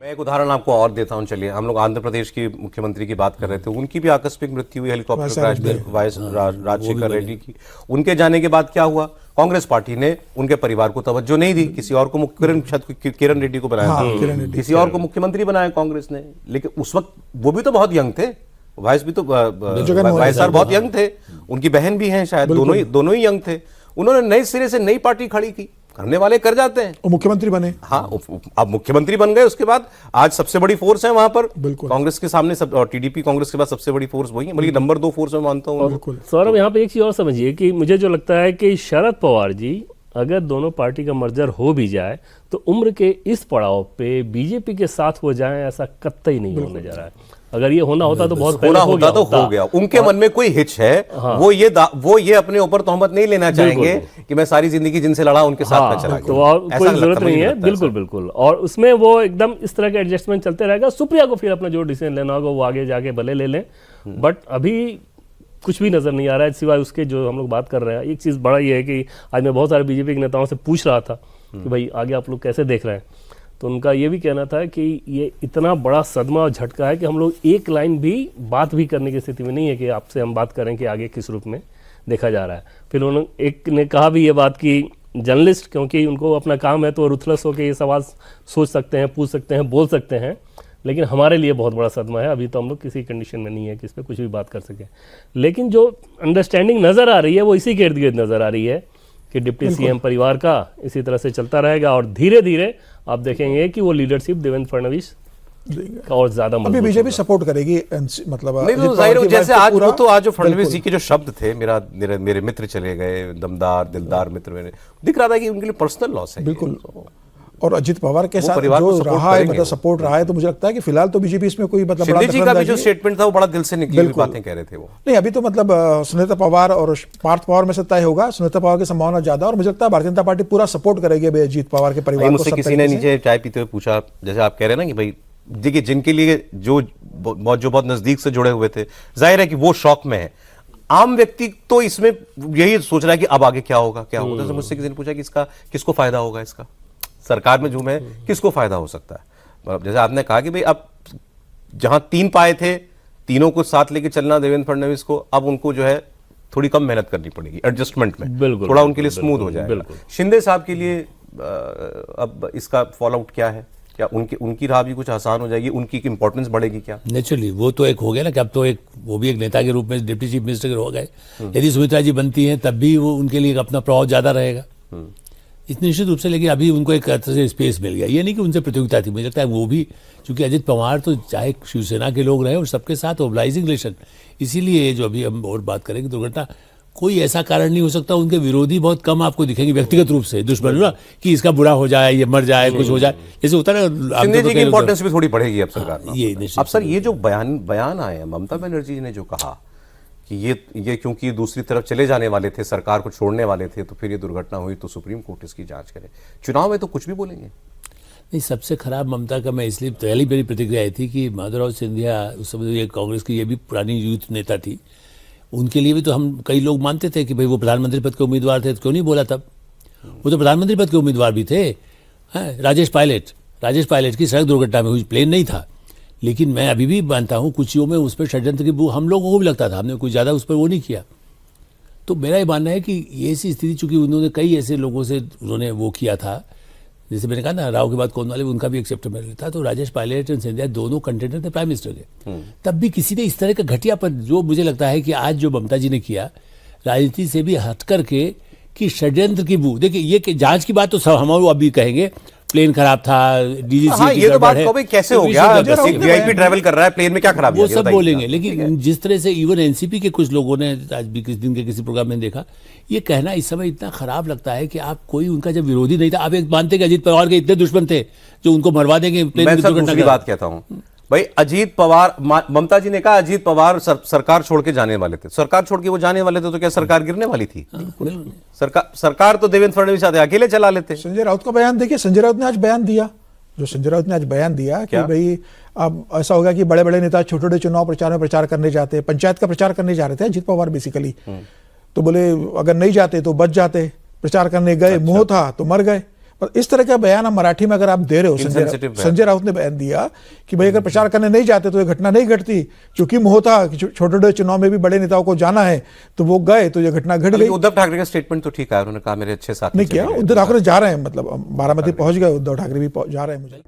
मैं एक उदाहरण आपको और देता हूं। चलिए, हम लोग आंध्र प्रदेश की मुख्यमंत्री की बात कर रहे थे, उनकी भी आकस्मिक मृत्यु हुई हेलीकॉप्टर क्रैश में, वायस राजशेखर रेड्डी की। उनके जाने के बाद क्या हुआ? कांग्रेस पार्टी ने उनके परिवार को तवज्जो नहीं दी, किसी और को किरण रेड्डी को बनाया, किसी और को मुख्यमंत्री बनाया कांग्रेस ने। लेकिन उस वक्त वो भी तो बहुत यंग थे, वायस भी तो वायस सर बहुत यंग थे, उनकी बहन भी हैं शायद, दोनों ही यंग थे। उन्होंने नए सिरे से नई पार्टी खड़ी की, करने वाले कर जाते हैं, और मुख्यमंत्री बने। हाँ, अब मुख्यमंत्री बन गए। उसके बाद आज सबसे बड़ी फोर्स है वहां पर कांग्रेस के सामने, सब और टीडीपी कांग्रेस के बाद सबसे बड़ी फोर्स वही है, बल्कि नंबर 2 फोर्स में मानता हूँ। सौरभ, यहाँ पे एक चीज और समझिए कि मुझे जो लगता है कि शरद पवार जी, अगर दोनों पार्टी का मर्जर हो भी जाए तो उम्र के इस पड़ाव पे बीजेपी के साथ हो जाए, ऐसा कतई नहीं होने जा रहा है। अगर ये होना होता तो बहुत पहले होता तो हो गया। उनके मन में कोई हिच है, हाँ। वो ये अपने ऊपर तोहमत नहीं लेना चाहेंगे कि मैं सारी जिंदगी जिनसे लड़ा उनके साथ में चला गया, तो और कोई जरूरत नहीं है। बिल्कुल बिल्कुल, और उसमें वो एकदम इस तरह के एडजस्टमेंट चलते रहेगा। सुप्रिया को फिर अपना जो डिसीजन लेना होगा वो आगे जाके भले ले लें, बट अभी कुछ भी नजर नहीं आ रहा है सिवाय उसके जो हम लोग बात कर रहे हैं। एक चीज बड़ा ये है कि आज मैं बहुत सारे बीजेपी के नेताओं से पूछ रहा था कि भाई आगे आप लोग कैसे देख रहे हैं, तो उनका ये भी कहना था कि ये इतना बड़ा सदमा और झटका है कि हम लोग एक लाइन भी बात भी करने की स्थिति में नहीं है कि आपसे हम बात करें कि आगे किस रूप में देखा जा रहा है। फिर उन्होंने एक ने कहा भी ये बात कि जर्नलिस्ट, क्योंकि उनको अपना काम है तो रुथलेस होकर ये सवाल सोच सकते हैं, पूछ सकते हैं, बोल सकते हैं, लेकिन हमारे लिए बहुत बड़ा सदमा है। अभी तो हम लोग किसी कंडीशन में नहीं है कि इस पर कुछ भी बात कर सकें, लेकिन जो अंडरस्टैंडिंग नज़र आ रही है वो इसी के इर्द गिर्द नज़र आ रही है कि डिप्टी सीएम परिवार का इसी तरह से चलता रहेगा और धीरे धीरे आप देखेंगे कि वो लीडरशिप देवेंद्र फडणवीस का और ज्यादा अभी बीजेपी सपोर्ट करेगी, मतलब नहीं तो जाहिर है, जैसे आज वो तो आज जो फडणवीस जी के जो शब्द थे, मेरे मित्र चले गए, दमदार दिलदार मित्र, मेरे दिख रहा था कि उनके लिए पर्सनल लॉस है। बिल्कुल, और अजित पवार के साथ जो रहा है, मतलब सपोर्ट रहा है, तो मुझे लगता है कि फिलहाल तो बीजेपी इसमें कोई मतलब शिंदे जी का भी जो स्टेटमेंट था वो बड़ा दिल से निकली हुई बातें कह रहे थे वो। नहीं, अभी तो मतलब सुनीता पवार और पार्थ पवार में से तय होगा। सुनीता पवार की संभावना ज्यादा, और मुझे लगता है भारतीय जनता पार्टी पूरा सपोर्ट करेगी अजित पवार के परिवार को। मुझसे किसी ने नीचे चाय पीते हुए पूछा, जैसे आप कह रहे हैं ना कि भाई देखिए, जिनके लिए जो बहुत नजदीक से जुड़े हुए थे, जाहिर है कि वो शौक में है। आम व्यक्ति तो इसमें यही सोच रहा है कि अब आगे क्या होगा, क्या होगा। जैसे मुझसे किसी ने पूछा कि इसका किसको फायदा होगा, इसका सरकार में झूम है, किसको फायदा हो सकता है। जैसे आपने कहा कि भाई अब जहां 3 पाए थे, तीनों को साथ लेके चलना देवेंद्र फडणवीस को, अब उनको जो है थोड़ी कम मेहनत करनी पड़ेगी एडजस्टमेंट में, थोड़ा उनके लिए स्मूथ हो जाएगा। शिंदे साहब के लिए अब इसका फॉल आउट क्या है? क्या उनकी राह भी कुछ आसान हो जाएगी, उनकी इंपॉर्टेंस बढ़ेगी क्या? नेचुरली वो तो एक हो गया ना कि अब तो एक वो भी एक नेता के रूप में डिप्टी चीफ मिनिस्टर हो गए। यदि सुमित्रा जी बनती हैं तब भी वो उनके लिए अपना प्रभाव ज्यादा रहेगा, इतनी निश्चित रूप से। लेकिन अभी उनको एक तरह से स्पेस मिल गया, ये नहीं कि उनसे प्रतियोगिता थी। मुझे लगता है वो भी, क्योंकि अजित पवार तो चाहे शिवसेना के लोग रहे और सबके साथ ओबलाइजिंग रिलेशन, इसीलिए जो अभी हम और बात करेंगे दुर्घटना, कोई ऐसा कारण नहीं हो सकता। उनके विरोधी बहुत कम आपको दिखेंगे व्यक्तिगत रूप से, दुश्मन ना कि इसका बुरा हो जाए, ये मर जाए, कुछ हो जाए, जैसे होता है ना। शिंदे जी की इंपॉर्टेंस भी थोड़ी बढ़ेगी अब सरकार में। ये अब सर, ये जो बयान आए ममता बनर्जी ने जो कहा कि ये क्योंकि दूसरी तरफ चले जाने वाले थे, सरकार को छोड़ने वाले थे, तो फिर ये दुर्घटना हुई तो सुप्रीम कोर्ट इसकी जांच करे। चुनाव में तो कुछ भी बोलेंगे नहीं। सबसे खराब ममता का मैं इसलिए पहली मेरी प्रतिक्रिया आई थी कि माधवराव सिंधिया उस समय ये कांग्रेस की, ये भी पुरानी यूथ नेता थी, उनके लिए भी तो हम कई लोग मानते थे कि भाई वो प्रधानमंत्री पद के उम्मीदवार थे, तो क्यों नहीं बोला तब? वो तो प्रधानमंत्री पद के उम्मीदवार भी थे। राजेश पायलट की सड़क दुर्घटना में हुई, प्लेन नहीं था। लेकिन मैं अभी भी मानता हूँ कुछ में उस पर षड्यंत्र की हम लोगों को भी लगता था, हमने कुछ ज़्यादा उस पर वो नहीं किया। तो मेरा ये मानना है कि ये ऐसी स्थिति, चूंकि उन्होंने कई ऐसे लोगों से उन्होंने वो किया था, जैसे मैंने कहा ना राव के बाद कौन वाले, उनका भी एक चैप्टर में था, तो राजेश पायलट और सिंधिया दोनों कंटेंडर थे प्राइम मिनिस्टर के। तब भी किसी ने इस तरह का घटियापन, जो मुझे लगता है कि आज जो ममता जी ने किया, राजनीति से भी हट करके कि षड्यंत्र की बू, देखिए ये जांच की बात तो सब हम अभी कहेंगे, प्लेन खराब था, डीजीसी हाँ, ये तो बात को भाई कैसे हो गया, वीआईपी ट्रैवल कर रहा है, प्लेन में क्या खराब, वो सब बोलेंगे। लेकिन जिस तरह से इवन एनसीपी के कुछ लोगों ने आज भी किस दिन के किसी प्रोग्राम में देखा, ये कहना इस समय इतना खराब लगता है कि आप कोई उनका जब विरोधी नहीं था, आप एक मानते कि अजित पवार के इतने दुश्मन थे जो उनको मरवा देंगे प्लेन की दुर्घटना की बात कहता हूँ भाई। अजीत पवार, ममता जी ने कहा अजीत पवार सरकार छोड़ के जाने वाले थे, सरकार छोड़ के वो जाने वाले थे तो क्या सरकार गिरने वाली थी? सरकार तो देवेंद्र फडणवीस अकेले चला लेते। संजय राउत का बयान देखिए, संजय राउत ने आज बयान दिया कि भाई अब ऐसा होगा कि बड़े बड़े नेता छोटे छोटे चुनाव प्रचार में प्रचार करने जाते, पंचायत का प्रचार करने जा रहे थे अजित पवार बेसिकली, तो बोले अगर नहीं जाते तो बच जाते, प्रचार करने गए, मोह था तो मर गए। पर इस तरह का बयान आप मराठी में अगर आप दे रहे हो, Insensitive बयान। संजय राउत ने बयान दिया कि भाई अगर प्रचार करने नहीं जाते तो ये घटना नहीं घटती, क्योंकि मोह था कि छोटे-छोटे चुनाव में भी बड़े नेताओं को जाना है, तो वो गए तो ये घटना घट गई। उद्धव ठाकरे का स्टेटमेंट तो ठीक है, उन्होंने कहा मेरे अच्छे साथी नहीं किया, चले गए। उद्धव ठाकरे जा रहे हैं, मतलब बारामती पहुंच गए, उद्धव ठाकरे भी जा रहे हैं मुझे